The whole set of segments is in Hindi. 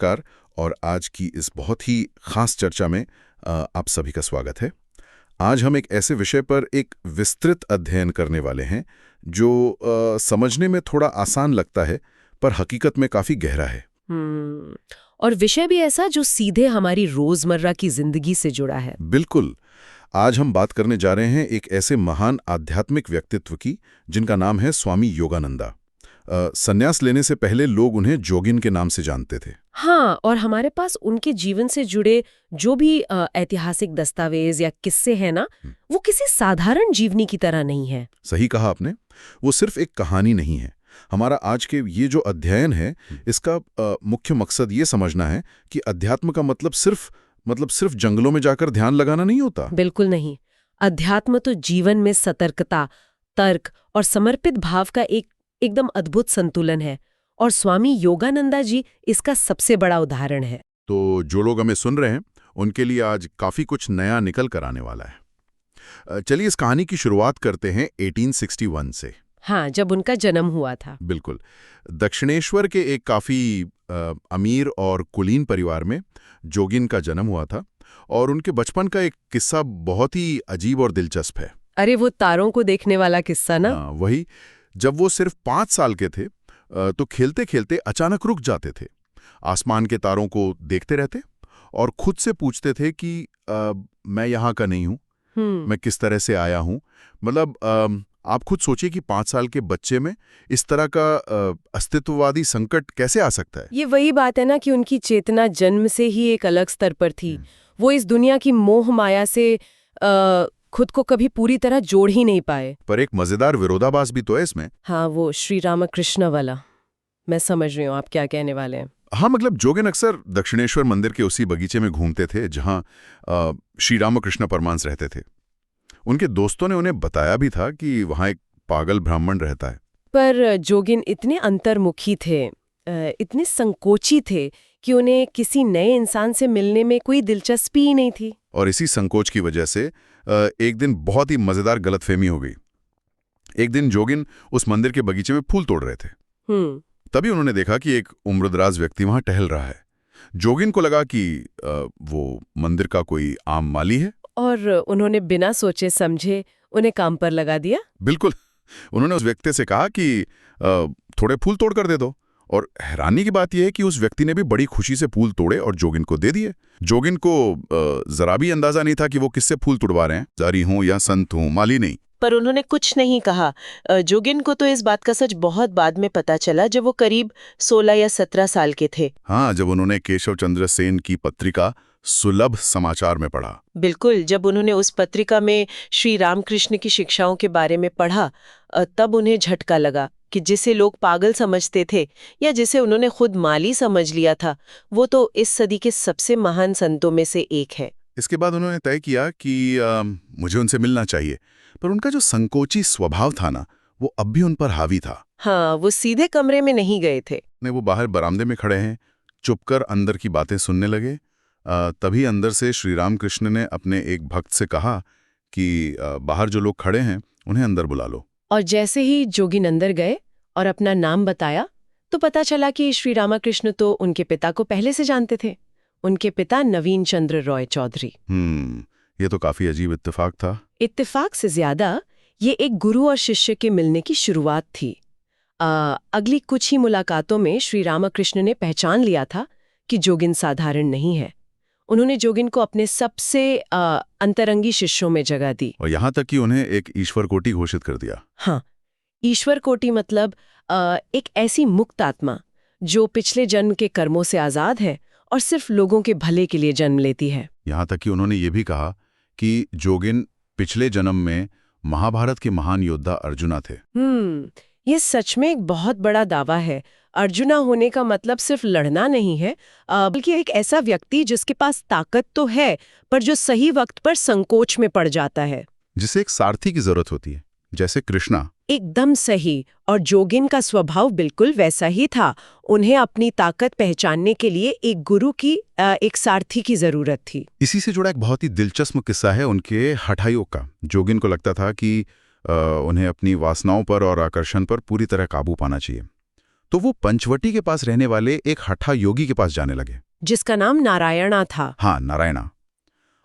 नमस्कार। और आज की इस बहुत ही खास चर्चा में आप सभी का स्वागत है। आज हम एक ऐसे विषय पर एक विस्तृत अध्ययन करने वाले हैं जो समझने में थोड़ा आसान लगता है पर हकीकत में काफी गहरा है। और विषय भी ऐसा जो सीधे हमारी रोजमर्रा की जिंदगी से जुड़ा है। बिल्कुल। आज हम बात करने जा रहे हैं एक ऐसे महान आध्यात्मिक व्यक्तित्व की जिनका नाम है स्वामी योगानंदा। संन्यास लेने से पहले लोग उन्हें जोगिन के नाम से जानते थे। हाँ, और हमारे पास उनके जीवन से जुड़े जो भी ऐतिहासिक दस्तावेज या किस्से हैं ना, वो किसी साधारण जीवनी की तरह नहीं है। सही कहा आपने। वो सिर्फ एक कहानी नहीं है। हमारा आज के ये जो अध्ययन है इसका मुख्य मकसद ये समझना है कि अध्यात्म का मतलब सिर्फ जंगलों में जाकर ध्यान लगाना नहीं होता। बिल्कुल नहीं। अध्यात्म तो जीवन में सतर्कता, तर्क और समर्पित भाव का एकदम अद्भुत संतुलन है, और स्वामी योगानंदा जी इसका सबसे बड़ा उदाहरण है। तो जो लोग हमें सुन रहे हैं उनके लिए आज काफी कुछ नया निकल कर आने वाला है। चलिए इस कहानी की शुरुआत करते हैं 1861 से। हाँ, जब उनका जन्म हुआ था। बिल्कुल। दक्षिणेश्वर के एक काफी अमीर और कुलीन परिवार में जोगिन का जन्म हुआ था, और उनके बचपन का एक किस्सा बहुत ही अजीब और दिलचस्प है। अरे वो तारों को देखने वाला किस्सा ना? हाँ, वही। जब वो सिर्फ 5 साल के थे तो खेलते खेलते अचानक रुक जाते थे, आसमान के तारों को देखते रहते और खुद से पूछते थे कि मैं यहाँ का नहीं हूँ, मैं किस तरह से आया हूँ। मतलब आप खुद सोचिए कि 5 साल के बच्चे में इस तरह का अस्तित्ववादी संकट कैसे आ सकता है। ये वही बात है ना कि उनकी चेतना जन्म से ही एक अलग स्तर पर थी। वो इस दुनिया की मोह माया से खुद को कभी पूरी तरह जोड़ ही नहीं पाए। पर एक मजेदार विरोधाभास भी तो है इसमें। हाँ, वो श्री रामकृष्ण वाला। मैं समझ रही हूँ आप क्या कहने वाले हैं। हाँ, मतलब जोगिन अक्सर दक्षिणेश्वर मंदिर के उसी बगीचे में घूमते थे जहाँ श्री रामकृष्ण परमहंस रहते थे। उनके दोस्तों ने उन्हें बताया भी था कि वहाँ एक पागल ब्राह्मण रहता है। पर जोगिन इतने अंतर्मुखी थे, इतने संकोची थे कि उन्हें किसी नए इंसान से मिलने में कोई दिलचस्पी ही नहीं थी। और इसी संकोच की वजह से एक दिन बहुत ही मजेदार गलतफहमी हो गई। एक दिन जोगिन उस मंदिर के बगीचे में फूल तोड़ रहे थे। तभी उन्होंने देखा कि एक उम्रदराज व्यक्ति वहां टहल रहा है। जोगिन को लगा कि वो मंदिर का कोई आम माली है, और उन्होंने बिना सोचे समझे उन्हें काम पर लगा दिया। बिल्कुल। उन्होंने उस व्यक्ति से कहा कि थोड़े फूल तोड़ कर दे दो। और हैरानी की बात यह है कि उस व्यक्ति ने भी बड़ी खुशी से फूल तोड़े और जोगिन को दे दिए। जोगिन को जरा भी अंदाजा नहीं था कि वो किससे फूल तुड़वा रहे हैं, जारी हूं या संत हूं, माली नहीं। पर उन्होंने कुछ नहीं कहा। जोगिन को तो इस बात का सच बहुत बाद में पता चला, जब वो करीब 16 या 17 साल के थे। हाँ, जब उन्होंने केशव चंद्र सेन की पत्रिका सुलभ समाचार में पढ़ा। बिल्कुल, जब उन्होंने उस पत्रिका में श्री रामकृष्ण की शिक्षाओं के बारे में पढ़ा, तब उन्हें झटका लगा कि जिसे लोग पागल समझते थे या जिसे उन्होंने खुद माली समझ लिया था, वो तो इस सदी के सबसे महान संतों में से एक है। इसके बाद उन्होंने तय किया कि मुझे उनसे मिलना चाहिए, पर उनका जो संकोची स्वभाव था ना, वो अब भी उन पर हावी था। हाँ, वो सीधे कमरे में नहीं गए थे। वो बाहर बरामदे में खड़े हैं, चुपकर अंदर की बातें सुनने लगे। तभी अंदर से श्री रामकृष्ण ने अपने एक भक्त से कहा कि बाहर जो लोग खड़े हैं उन्हें अंदर बुला लो। और जैसे ही जोगिन अंदर गए और अपना नाम बताया, तो पता चला कि श्री रामकृष्ण तो उनके पिता को पहले से जानते थे। उनके पिता नवीन चंद्र रॉय चौधरी। ये तो काफी अजीब इत्तेफाक था। इत्तेफाक से ज्यादा ये एक गुरु और शिष्य के मिलने की शुरुआत थी। अगली कुछ ही मुलाकातों में श्री रामकृष्ण ने पहचान लिया था कि जोगिन साधारण नहीं है। उन्होंने जोगिन को अपने सबसे अंतरंगी शिष्यों में जगह दी, और यहाँ तक कि उन्हें एक ईश्वर कोटि घोषित कर दिया। हाँ, ईश्वर कोटि मतलब एक ऐसी मुक्त आत्मा जो पिछले जन्म के कर्मों से आजाद है और सिर्फ लोगों के भले के लिए जन्म लेती है। यहाँ तक कि उन्होंने ये भी कहा कि जोगिन पिछले जन्म में महाभारत के महान योद्धा अर्जुना थे। ये सच में एक बहुत बड़ा दावा है। अर्जुना होने का मतलब सिर्फ लड़ना नहीं है, बल्कि एक ऐसा व्यक्ति जिसके पास ताकत तो है पर जो सही वक्त पर संकोच में पड़ जाता है, जिसे एक सारथी की जरूरत होती है, जैसे कृष्णा। एकदम सही। और जोगिन का स्वभाव बिल्कुल वैसा ही था। उन्हें अपनी ताकत पहचानने के लिए एक गुरु की, एक सारथी की जरूरत थी। इसी से जुड़ा एक बहुत ही दिलचस्प किस्सा है उनके हठायोग का। जोगिन को लगता था कि उन्हें अपनी वासनाओं पर और आकर्षण पर पूरी तरह काबू पाना चाहिए। तो वो पंचवटी के पास रहने वाले एक हठा योगी के पास जाने लगे। जिसका नाम नारायणा था। हाँ, नारायणा।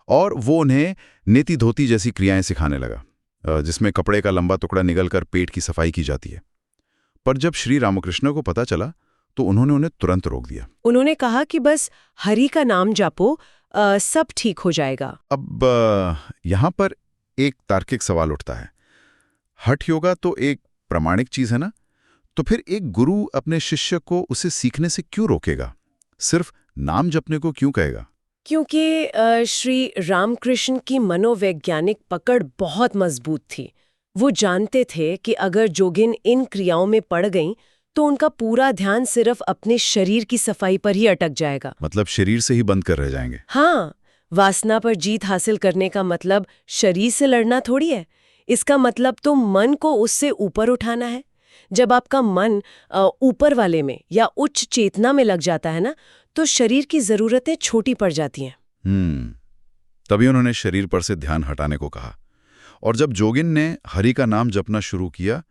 और वो उन्हें नेति धोती जैसी क्रियाएं सिखाने लगा, जिसमें कपड़े का लंबा टुकड़ा निगलकर पेट की सफाई की जाती है। पर जब श्री रामकृष्ण को पता चला तो उन्होंने उन्हें तुरंत रोक दिया। उन्होंने कहा कि बस हरि का नाम जापो, सब ठीक हो जाएगा। अब यहाँ पर एक तार्किक सवाल उठता है। हठ योगा तो एक प्रामाणिक चीज है ना, तो फिर एक गुरु अपने शिष्य को उसे सीखने से क्यों रोकेगा? सिर्फ नाम जपने को क्यों कहेगा? क्योंकि श्री रामकृष्ण की मनोवैज्ञानिक पकड़ बहुत मजबूत थी। वो जानते थे कि अगर जोगिन इन क्रियाओं में पड़ गईं तो उनका पूरा ध्यान सिर्फ अपने शरीर की सफाई पर ही अटक जाएगा। मतलब शरीर से ही बंद कर रह जाएंगे। हाँ, वासना पर जीत हासिल करने का मतलब शरीर से लड़ना थोड़ी है। इसका मतलब तो मन को उससे ऊपर उठाना है। जब आपका मन ऊपर वाले में या उच्च चेतना में लग जाता है ना, तो शरीर की जरूरतें छोटी पड़ जाती हैं। तभी उन्होंने शरीर पर से ध्यान हटाने को कहा। और जब जोगिन ने हरि का नाम जपना शुरू किया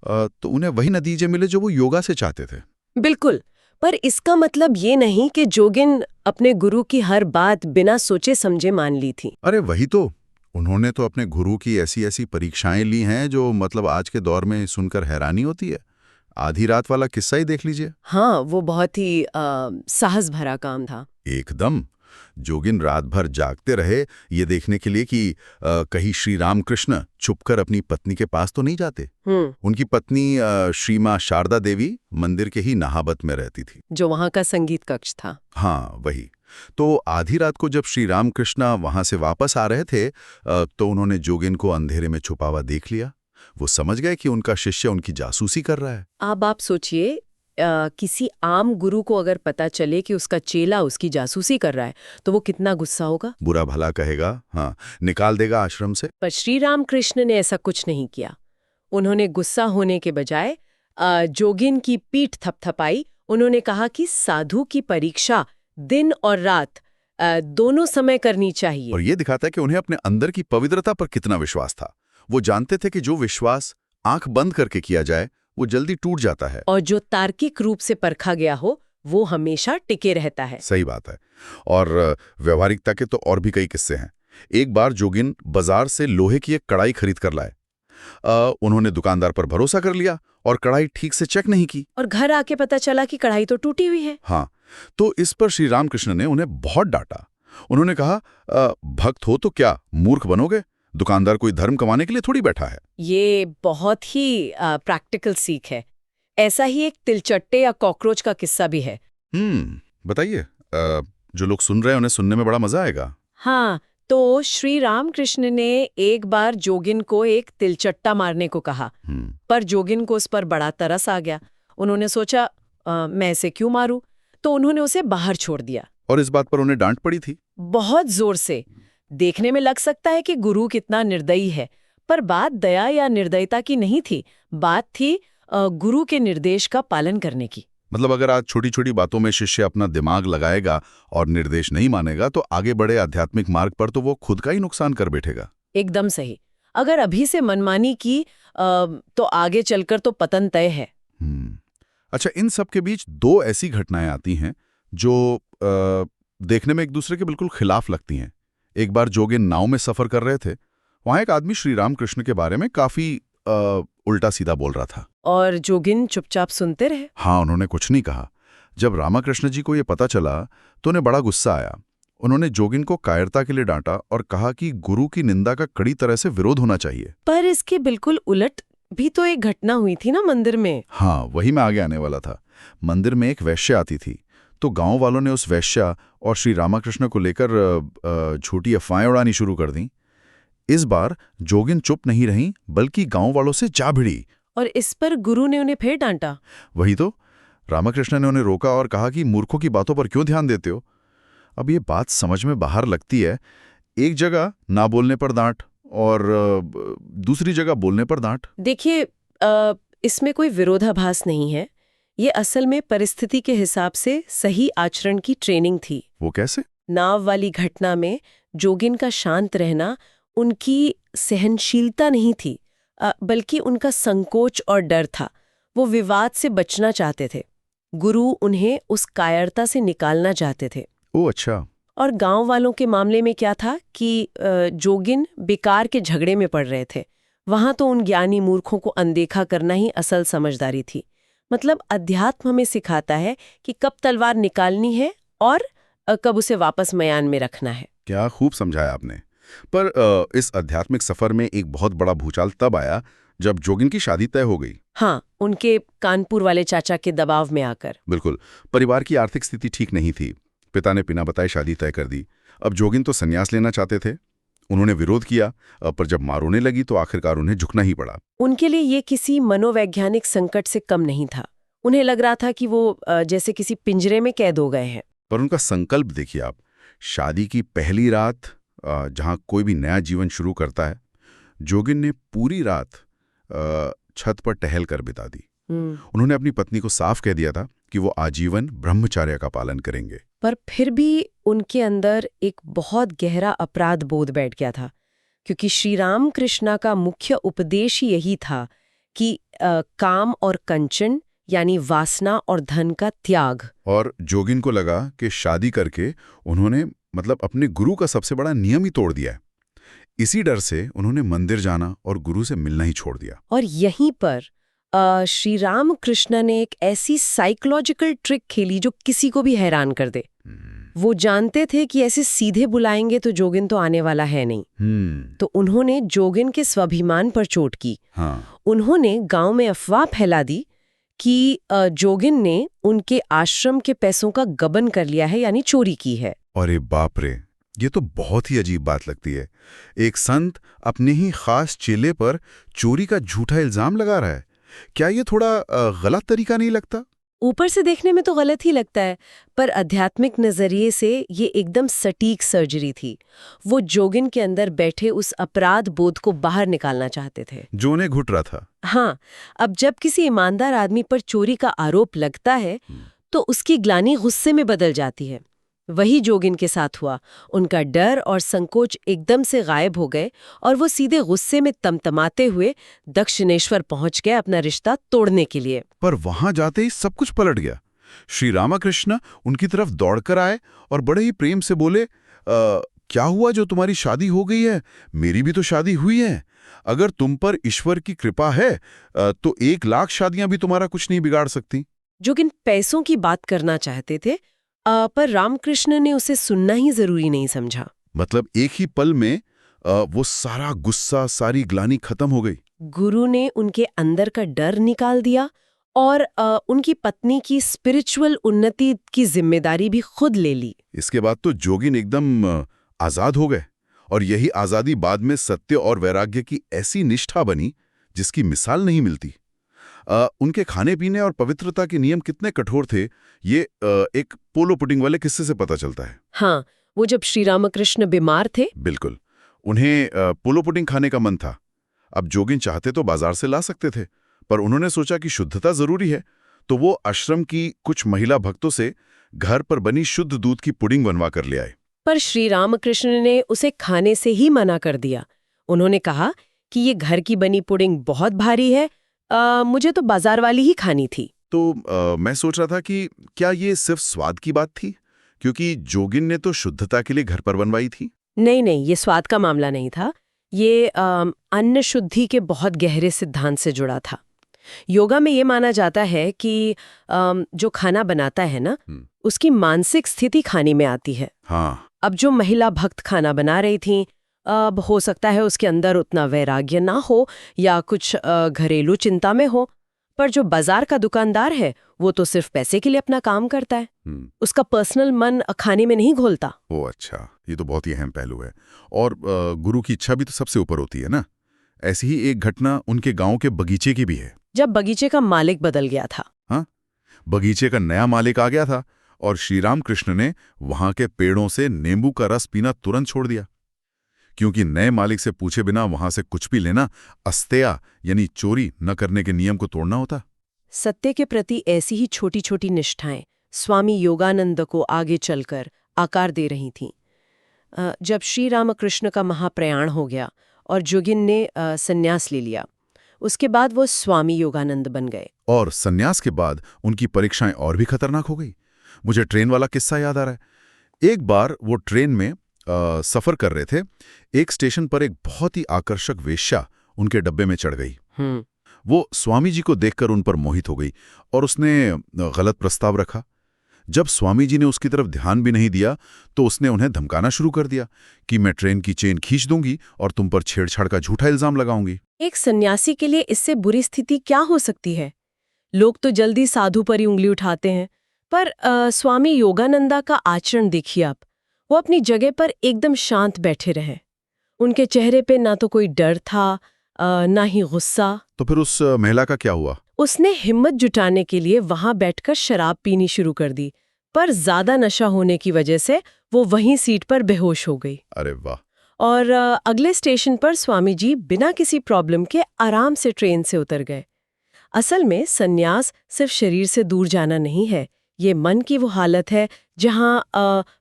तो उन्हें वही नतीजे मिले जो वो योगा से चाहते थे। बिल्कुल, पर इसका मतलब ये नहीं कि जोगिन अपने गुरु की हर बात बिना सोचे समझे मान ली थी। अरे वही तो, उन्होंने तो अपने गुरु की ऐसी ऐसी परीक्षाएं ली हैं जो मतलब आज के दौर में सुनकर हैरानी होती है। आधी रात वाला किस्सा ही देख लीजिए। हाँ, वो बहुत ही साहस भरा काम था। एकदम। जोगिन रात भर जागते रहे ये देखने के लिए कि कहीं श्री रामकृष्ण छुपकर अपनी पत्नी के पास तो नहीं जाते। उनकी पत्नी श्री मां शारदा देवी मंदिर के ही नहाबत में रहती थी, जो वहां का संगीत कक्ष था। हाँ वही। तो आधी रात को जब श्री रामकृष्ण वहां से वापस आ रहे थे तो उन्होंने जोगिन को अंधेरे में छुपा हुआ देख लिया। वो समझ गए कि उनका शिष्य उनकी जासूसी कर रहा है। अब आप सोचिए, किसी आम गुरु को अगर पता चले कि उसका चेला उसकी जासूसी कर रहा है तो वो कितना गुस्सा होगा। बुरा भला कहेगा, हाँ, निकाल देगा आश्रम से। पर श्री रामकृष्ण ने ऐसा कुछ नहीं किया। उन्होंने गुस्सा होने के बजाय जोगिन की पीठ थपथपाई। उन्होंने कहा कि साधु की परीक्षा दिन और रात दोनों समय करनी चाहिए। और ये दिखाता है कि उन्हें अपने अंदर की पवित्रता पर कितना विश्वास था। वो जानते थे कि जो विश्वास आंख बंद करके किया जाए वो जल्दी टूट जाता है, और जो तार्किक रूप से परखा गया हो वो हमेशा टिके रहता है। सही बात है। और व्यवहारिकता के तो और भी कई किस्से हैं। एक बार जोगिन बाजार से लोहे की एक कढ़ाई खरीद कर लाए। उन्होंने दुकानदार पर भरोसा कर लिया और कढ़ाई ठीक से चेक नहीं की, और घर आके पता चला कि कढ़ाई तो टूटी हुई है। हाँ, तो इस पर श्री रामकृष्ण ने उन्हें बहुत डांटा। उन्होंने कहा, भक्त हो तो क्या मूर्ख बनोगे? दुकानदार कोई धर्म कमाने के लिए थोड़ी बैठा है। ये बहुत ही प्रैक्टिकल सीख है। ऐसा ही एक तिलचट्टे या कॉकरोच का किस्सा भी है। बताइए, जो लोग सुन रहे हैं उन्हें सुनने में बड़ा मजा आएगा। हाँ, तो श्री रामकृष्ण ने एक बार जोगिन को एक तिलचट्टा मारने को कहा, पर जोगिन को उस पर बड़ा तरस आ गया। उन्होंने सोचा मैं इसे क्यों मारूं, तो उन्होंने उसे बाहर छोड़ दिया। और इस बात पर उन्हें डांट पड़ी थी, बहुत जोर से। देखने में लग सकता है कि गुरु कितना निर्दयी है, पर बात दया या निर्दयता की नहीं थी। बात थी गुरु के निर्देश का पालन करने की। मतलब अगर आज छोटी छोटी बातों में शिष्य अपना दिमाग लगाएगा और निर्देश नहीं मानेगा तो आगे बढ़े आध्यात्मिक मार्ग पर तो वो खुद का ही नुकसान कर बैठेगा। एकदम सही। अगर अभी से मनमानी की तो आगे चलकर तो पतन तय है। अच्छा, इन सब के बीच दो ऐसी घटनाएं आती हैं जो देखने में एक दूसरे के बिल्कुल खिलाफ लगती हैं। एक बार जोगिन नाव में सफर कर रहे थे। वहां एक आदमी श्री रामकृष्ण के बारे में काफी उल्टा सीधा बोल रहा था, और जोगिन चुपचाप सुनते रहे। हाँ, उन्होंने कुछ नहीं कहा। जब रामकृष्ण जी को यह पता चला तो उन्हें बड़ा गुस्सा आया। उन्होंने जोगिन को कायरता के लिए डांटा और कहा कि गुरु की निंदा का कड़ी तरह से विरोध होना चाहिए। पर इसके बिल्कुल उलट भी तो एक घटना हुई थी ना मंदिर में। हाँ, वही मैं आगे आने वाला था। मंदिर में एक वैश्या आती थी, तो गांव वालों ने उस वैश्या और श्री रामकृष्ण को लेकर झूठी अफवाहें उड़ानी शुरू कर दी। इस बार जोगिन चुप नहीं रही, बल्कि गांव वालों से जा भिड़ी। और इस पर गुरु ने उन्हें फिर डांटा। वही तो, रामकृष्ण ने उन्हें रोका और कहा कि मूर्खों की बातों पर क्यों ध्यान देते हो। अब ये बात समझ में बाहर लगती है। एक जगह ना बोलने पर डांट और दूसरी जगह बोलने पर डांट। देखिए, इसमें कोई विरोधाभास नहीं है। ये असल में परिस्थिति के हिसाब से सही आचरण की ट्रेनिंग थी। वो कैसे? नाव वाली घटना में जोगिन का शांत रहना उनकी सहनशीलता नहीं थी, बल्कि उनका संकोच और डर था। वो विवाद से बचना चाहते थे। गुरु उन्हें उस कायरता से निकालना चाहते थे। ओह अच्छा। और गांव वालों के मामले में क्या था कि जोगिन बेकार के झगड़े में पड़ रहे थे। वहां तो उन ज्ञानी मूर्खों को अनदेखा करना ही असल समझदारी थी। मतलब अध्यात्म हमें सिखाता है कि कब तलवार निकालनी है और कब उसे वापस मयान में रखना है। क्या खूब समझाया आपने। पर इस आध्यात्मिक सफर में एक बहुत बड़ा भूचाल तब आया जब जोगिन की शादी तय हो गई। हाँ, उनके कानपुर वाले चाचा के दबाव में आकर। बिल्कुल। परिवार की आर्थिक स्थिति ठीक नहीं थी। पिता ने बिना बताए शादी तय कर दी। अब जोगिन तो संन्यास लेना चाहते थे। उन्होंने विरोध किया, पर जब मार होने लगी तो आखिरकार उन्हें झुकना ही पड़ा। उनके लिए ये किसी मनोवैज्ञानिक संकट से कम नहीं था। उन्हें लग रहा था कि वो जैसे किसी पिंजरे में कैद हो गए हैं। पर उनका संकल्प देखिए आप। शादी की पहली रात, जहां कोई भी नया जीवन शुरू करता है, जोगिन ने पूरी रात छत पर टहल कर बिता दी। उन्होंने अपनी पत्नी को साफ कह दिया था कि वो आजीवन ब्रह्मचर्य का पालन करेंगे। पर फिर भी उनके अंदर एक बहुत गहरा अपराध बोध बैठ गया था, क्योंकि श्री राम कृष्णा का मुख्य उपदेश ही यही था कि काम और कंचन यानी वासना और धन का त्याग। और जोगिन को लगा कि शादी करके उन्होंने अपने गुरु का सबसे बड़ा नियम ही तोड़ दिया है। इसी डर से उन्होंने मंदिर जाना और गुरु से मिलना ही छोड़ दिया। और यहीं पर श्री राम कृष्ण ने एक ऐसी साइकोलॉजिकल ट्रिक खेली जो किसी को भी हैरान कर दे। वो जानते थे कि ऐसे सीधे बुलाएंगे तो जोगिन तो आने वाला है नहीं। तो उन्होंने जोगिन के स्वाभिमान पर चोट की। हाँ। उन्होंने गांव में अफवाह फैला दी कि जोगिन ने उनके आश्रम के पैसों का गबन कर लिया है, यानी चोरी की है। अरे बाप रे, ये तो बहुत ही अजीब बात लगती है। एक संत अपने ही खास चेले पर चोरी का झूठा इल्जाम लगा रहा है। क्या ये थोड़ा गलत तरीका नहीं लगता? ऊपर से देखने में तो गलत ही लगता है, पर आध्यात्मिक नजरिए से ये एकदम सटीक सर्जरी थी। वो जोगिन के अंदर बैठे उस अपराध बोध को बाहर निकालने चाहते थे, जो उन्हें घुट रहा था। हाँ, अब जब किसी ईमानदार आदमी पर चोरी का आरोप लगता है तो उसकी ग्लानि गुस्से में बदल जाती है। वही जोगिन के साथ हुआ। उनका डर और संकोच एकदम से गायब हो गए और वो सीधे गुस्से में तमतमाते हुए दक्षिणेश्वर पहुंच गए अपना रिश्ता तोड़ने के लिए। पर वहां जाते ही सब कुछ पलट गया। श्री रामकृष्ण उनकी तरफ दौड़कर आए और बड़े ही प्रेम से बोले, क्या हुआ जो तुम्हारी शादी हो गई है? मेरी भी तो शादी हुई है। अगर तुम पर ईश्वर की कृपा है तो 1,00,000 शादियां भी तुम्हारा कुछ नहीं बिगाड़ सकती। जोगिन पैसों की बात करना चाहते थे, पर रामकृष्ण ने उसे सुनना ही जरूरी नहीं समझा। एक ही पल में वो सारा गुस्सा, सारी ग्लानि खत्म हो गई। गुरु ने उनके अंदर का डर निकाल दिया और उनकी पत्नी की स्पिरिचुअल उन्नति की जिम्मेदारी भी खुद ले ली। इसके बाद तो जोगिन एकदम आजाद हो गए और यही आजादी बाद में सत्य और वैराग्य की ऐसी निष्ठा बनी जिसकी मिसाल नहीं मिलती। उनके खाने पीने और पवित्रता के नियम कितने कठोर थे, ये एक पोलो पुडिंग वाले किस्से से पता चलता है। हाँ, वो जब श्री रामकृष्ण बीमार थे, बिल्कुल, उन्हें पोलो पुडिंग खाने का मन था। अब जोगिन चाहते तो बाजार से ला सकते थे, पर उन्होंने सोचा कि शुद्धता जरूरी है, तो वो आश्रम की कुछ महिला भक्तों से घर पर बनी शुद्ध दूध की पुडिंग बनवा कर ले आए। पर श्री रामकृष्ण ने उसे खाने से ही मना कर दिया। उन्होंने कहा कि ये घर की बनी पुडिंग बहुत भारी है, मुझे तो बाजार वाली ही खानी थी। तो मैं सोच रहा था कि क्या ये सिर्फ स्वाद की बात थी, क्योंकि जोगिन ने तो शुद्धता के लिए घर पर बनवाई थी। नहीं, ये स्वाद का मामला नहीं था। ये अन्न शुद्धि के बहुत गहरे सिद्धांत से जुड़ा था। योगा में ये माना जाता है कि जो खाना बनाता है ना, उसकी मानसिक स्थिति खाने में आती है। हाँ। अब जो महिला भक्त खाना बना रही थी, अब हो सकता है उसके अंदर उतना वैराग्य ना हो या कुछ घरेलू चिंता में हो, पर जो बाजार का दुकानदार है वो तो सिर्फ पैसे के लिए अपना काम करता है। उसका पर्सनल मन खाने में नहीं घोलता। ओह अच्छा, ये तो बहुत ही अहम पहलू है। और गुरु की इच्छा भी तो सबसे ऊपर होती है ना। ऐसी ही एक घटना उनके गांव के बगीचे की भी है। जब बगीचे का मालिक बदल गया था। हाँ, बगीचे का नया मालिक आ गया था और श्री रामकृष्ण ने वहां के पेड़ों से नींबू का रस पीना तुरंत छोड़ दिया, क्योंकि नए मालिक से पूछे बिना वहां से कुछ भी लेना अस्तेया यानी चोरी न करने के नियम को तोड़ना होता। सत्य के प्रति ऐसी ही छोटी छोटी निष्ठाएं स्वामी योगानंद को आगे चलकर आकार दे रही थीं। जब श्री रामकृष्ण का महाप्रयाण हो गया और जोगिन ने संन्यास ले लिया, उसके बाद वो स्वामी योगानंद बन गए और सन्यास के बाद उनकी परीक्षाएं और भी खतरनाक हो गई। मुझे ट्रेन वाला किस्सा याद आ रहा है। एक बार वो ट्रेन में सफर कर रहे थे। एक स्टेशन पर एक बहुत ही आकर्षक वेश्या उनके डब्बे में चढ़ गई। वो स्वामी जी को देखकर उन पर मोहित हो गई और उसने गलत प्रस्ताव रखा। जब स्वामी जी ने उसकी तरफ ध्यान भी नहीं दिया तो उसने उन्हें धमकाना शुरू कर दिया कि मैं ट्रेन की चेन खींच दूंगी और तुम पर छेड़छाड़ का झूठा इल्जाम लगाऊंगी। एक सन्यासी के लिए इससे बुरी स्थिति क्या हो सकती है? लोग तो जल्दी साधु पर ही उंगली उठाते हैं, पर स्वामी योगानंदा का आचरण देखिए आप। वो अपनी जगह पर एकदम शांत बैठे रहे। उनके चेहरे पे ना तो कोई डर था, ना ही गुस्सा। तो फिर उस महिला का क्या हुआ? उसने हिम्मत जुटाने के लिए वहां बैठकर शराब पीनी शुरू कर दी, पर ज्यादा नशा होने की वजह से वो वहीं सीट पर बेहोश हो गई। अरे वाह! और अगले स्टेशन पर स्वामी जी बिना किसी प्रॉब्लम के आराम से ट्रेन से उतर गए। असल में सन्यास सिर्फ शरीर से दूर जाना नहीं है, ये मन की वो हालत है जहां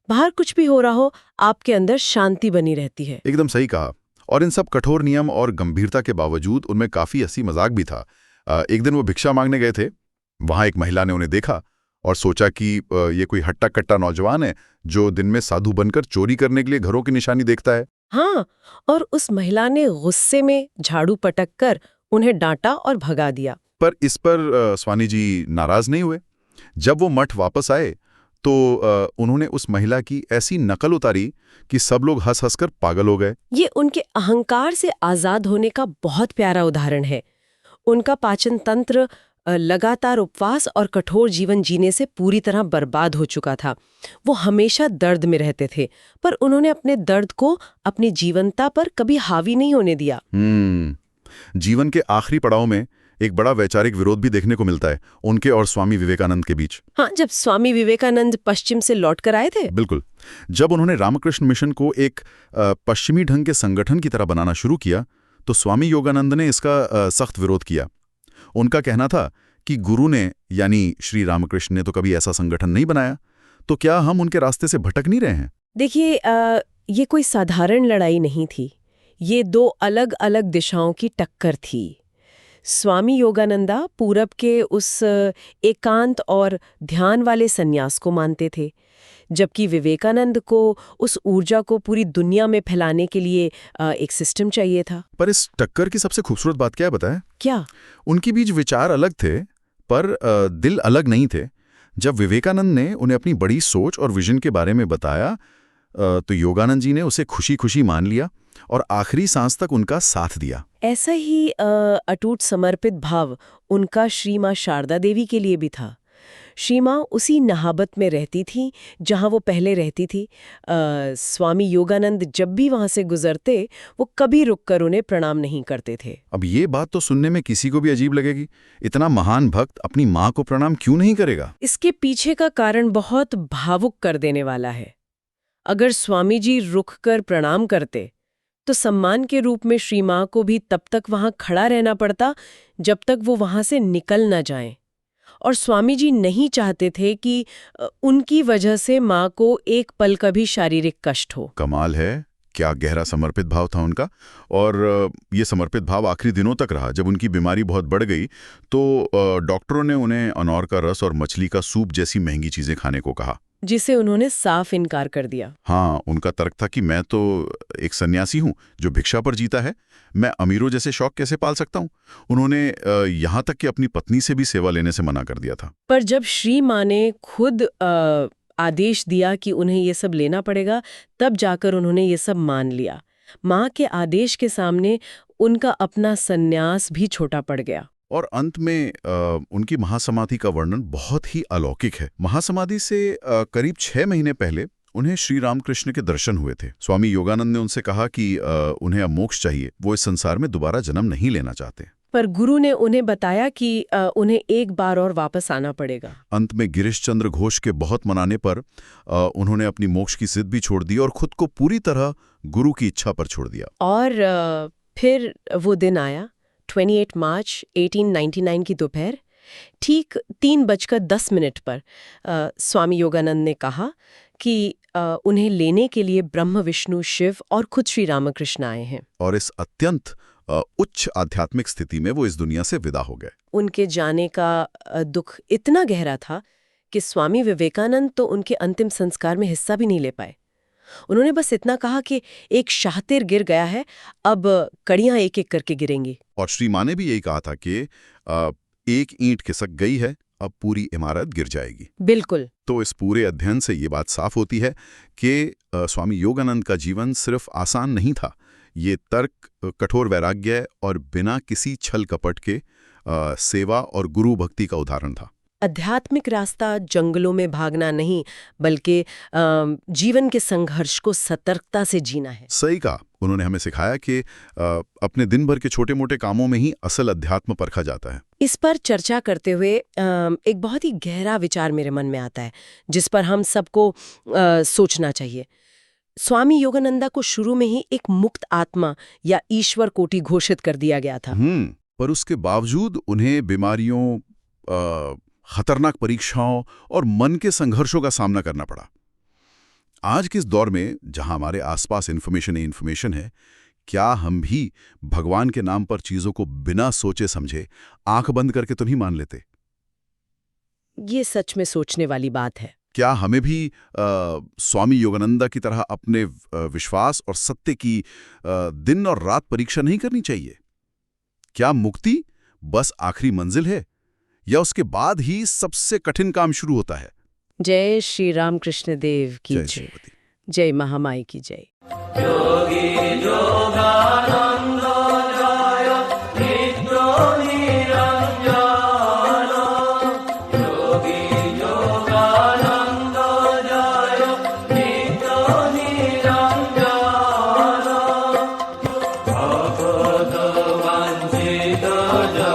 बाहर कुछ भी हो रहा हो, आपके अंदर शांति बनी रहती है। एकदम सही कहा। और इन सब कठोर नियम और गंभीरता के बावजूद उनमें काफी हंसी मजाक भी था। एक दिन वो भिक्षा मांगने गए थे। वहां एक महिला ने उन्हें देखा और सोचा कि ये कोई हट्टा कट्टा नौजवान है जो दिन में साधु बनकर चोरी करने के लिए घरों की निशानी देखता है। हाँ, और उस महिला ने गुस्से में झाड़ू पटक कर उन्हें डांटा और भगा दिया। पर इस पर स्वामी जी नाराज नहीं हुए। जब वो मठ वापस आए तो उन्होंने उस महिला की ऐसी नकल उतारी कि सब लोग हंस हंस कर पागल हो गए। ये उनके अहंकार से आजाद होने का बहुत प्यारा उदाहरण है। उनका पाचन तंत्र लगातार उपवास और कठोर जीवन जीने से पूरी तरह बर्बाद हो चुका था। वो हमेशा दर्द में रहते थे, पर उन्होंने अपने दर्द को अपनी जीवनता पर कभी हावी नहीं होने दिया। जीवन के आखिरी पड़ाव में एक बड़ा वैचारिक विरोध भी देखने को मिलता है उनके और स्वामी विवेकानंद के बीच। हाँ, जब स्वामी विवेकानंद पश्चिम से लौट कर आए थे। बिल्कुल। जब उन्होंने रामकृष्ण मिशन को एक पश्चिमी ढंग के संगठन की तरह बनाना शुरू किया तो स्वामी योगानंद ने इसका सख्त विरोध किया। उनका कहना था कि गुरु ने यानी श्री रामकृष्ण ने तो कभी ऐसा संगठन नहीं बनाया, तो क्या हम उनके रास्ते से भटक नहीं रहे हैं? देखिए, ये कोई साधारण लड़ाई नहीं थी। ये दो अलग अलग दिशाओं की टक्कर थी। स्वामी योगानंदा पूरब के उस एकांत और ध्यान वाले सन्यास को मानते थे, जबकि विवेकानंद को उस ऊर्जा को पूरी दुनिया में फैलाने के लिए एक सिस्टम चाहिए था। पर इस टक्कर की सबसे खूबसूरत बात क्या है बताएं? क्या? उनके बीच विचार अलग थे, पर दिल अलग नहीं थे। जब विवेकानंद ने उन्हें अपनी बड़ी सोच और विजन के बारे में बताया तो योगानंद जी ने उसे खुशी खुशी मान लिया और आखिरी सांस तक उनका साथ दिया। ऐसा ही अटूट समर्पित भाव उनका श्री मां शारदा देवी के लिए भी था। श्री मां उसी नहाबत में रहती थी जहां वो पहले रहती थी। स्वामी योगानंद जब भी वहां से गुजरते वो कभी रुककर उन्हें प्रणाम नहीं करते थे। अब ये बात तो सुनने में किसी को भी अजीब लगेगी। इतना महान भक्त अपनी मां को प्रणाम क्यों नहीं करेगा? इसके पीछे का कारण बहुत भावुक कर देने वाला है। अगर स्वामी जी रुककर प्रणाम करते तो सम्मान के रूप में श्री मां को भी तब तक वहां खड़ा रहना पड़ता जब तक वो वहां से निकल न जाएं। और स्वामी जी नहीं चाहते थे कि उनकी वजह से मां को एक पल का भी शारीरिक कष्ट हो। कमाल है, क्या गहरा समर्पित भाव था उनका। और ये समर्पित भाव आखिरी दिनों तक रहा। जब उनकी बीमारी बहुत बढ़ गई तो डॉक्टरों ने उन्हें अनौर का रस और मछली का सूप जैसी महंगी चीजें खाने को कहा, जिसे उन्होंने साफ इनकार कर दिया। हाँ, उनका तर्क था कि मैं तो एक सन्यासी हूँ जो भिक्षा पर जीता है, मैं अमीरों जैसे शौक कैसे पाल सकता हूँ। उन्होंने यहाँ तक कि अपनी पत्नी से भी सेवा लेने से मना कर दिया था। पर जब श्री मां ने खुद आदेश दिया कि उन्हें ये सब लेना पड़ेगा, तब जाकर उन्होंने ये सब मान लिया। मां के आदेश के सामने उनका अपना सन्यास भी छोटा पड़ गया। और अंत में उनकी महासमाधि का वर्णन बहुत ही अलौकिक है। महासमाधि से करीब 6 महीने पहले उन्हें श्री रामकृष्ण के दर्शन हुए थे। स्वामी योगानंद ने उनसे कहा कि उन्हें अब मोक्ष चाहिए, वो इस संसार में दोबारा जन्म नहीं लेना चाहते। पर गुरु ने उन्हें बताया कि उन्हें एक बार और वापस आना पड़ेगा। अंत में गिरीश चंद्र घोष के बहुत मनाने पर उन्होंने अपनी मोक्ष की जिद भी छोड़ दी और खुद को पूरी तरह गुरु की इच्छा पर छोड़ दिया। और फिर वो दिन आया 28 मार्च 1899 की दोपहर, ठीक 3:10 पर स्वामी योगानंद ने कहा कि उन्हें लेने के लिए ब्रह्म विष्णु शिव और खुद श्री रामकृष्ण आए हैं। और इस अत्यंत उच्च आध्यात्मिक स्थिति में वो इस दुनिया से विदा हो गए। उनके जाने का दुख इतना गहरा था कि स्वामी विवेकानंद तो उनके अंतिम संस्कार में हिस्सा भी नहीं ले पाए। उन्होंने बस इतना कहा कि एक शातिर गिर गया है, अब कड़ियां एक एक करके गिरेंगी। और श्री माँ ने भी यही कहा था कि एक ईंट खिसक गई है, अब पूरी इमारत गिर जाएगी। बिल्कुल। तो इस पूरे अध्ययन से ये बात साफ होती है कि स्वामी योगानंद का जीवन सिर्फ आसान नहीं था। ये तर्क, कठोर वैराग्य और बिना किसी छल कपट के सेवा और गुरु भक्ति का उदाहरण था। आध्यात्मिक रास्ता जंगलों में भागना नहीं, बल्कि जीवन के संघर्ष को सतर्कता से जीना है। सही कहा। उन्होंने हमें सिखाया कि अपने दिन भर के छोटे मोटे कामों में ही असल अध्यात्म परखा जाता है। इस पर चर्चा करते हुए एक बहुत ही गहरा विचार मेरे मन में आता है, जिस पर हम सबको सोचना चाहिए। स्वामी योगानंदा को शुरू में ही एक मुक्त आत्मा या ईश्वर कोटि घोषित कर दिया गया था। पर उसके बावजूद उन्हें बीमारियों, खतरनाक परीक्षाओं और मन के संघर्षों का सामना करना पड़ा। आज के इस दौर में जहां हमारे आसपास इन्फॉर्मेशन है, क्या हम भी भगवान के नाम पर चीजों को बिना सोचे समझे आंख बंद करके तो नहीं मान लेते? ये सच में सोचने वाली बात है। क्या हमें भी स्वामी योगानंदा की तरह अपने विश्वास और सत्य की दिन और रात परीक्षा नहीं करनी चाहिए? क्या मुक्ति बस आखिरी मंजिल है, या उसके बाद ही सबसे कठिन काम शुरू होता है? जय श्री राम कृष्ण देव की जय जय। श्रीमती। जय महामाई की जय। योगी योगानंद जय नित्य निरंजन। योगी योगानंद जय नित्य निरंजन। भक्त वंचित जन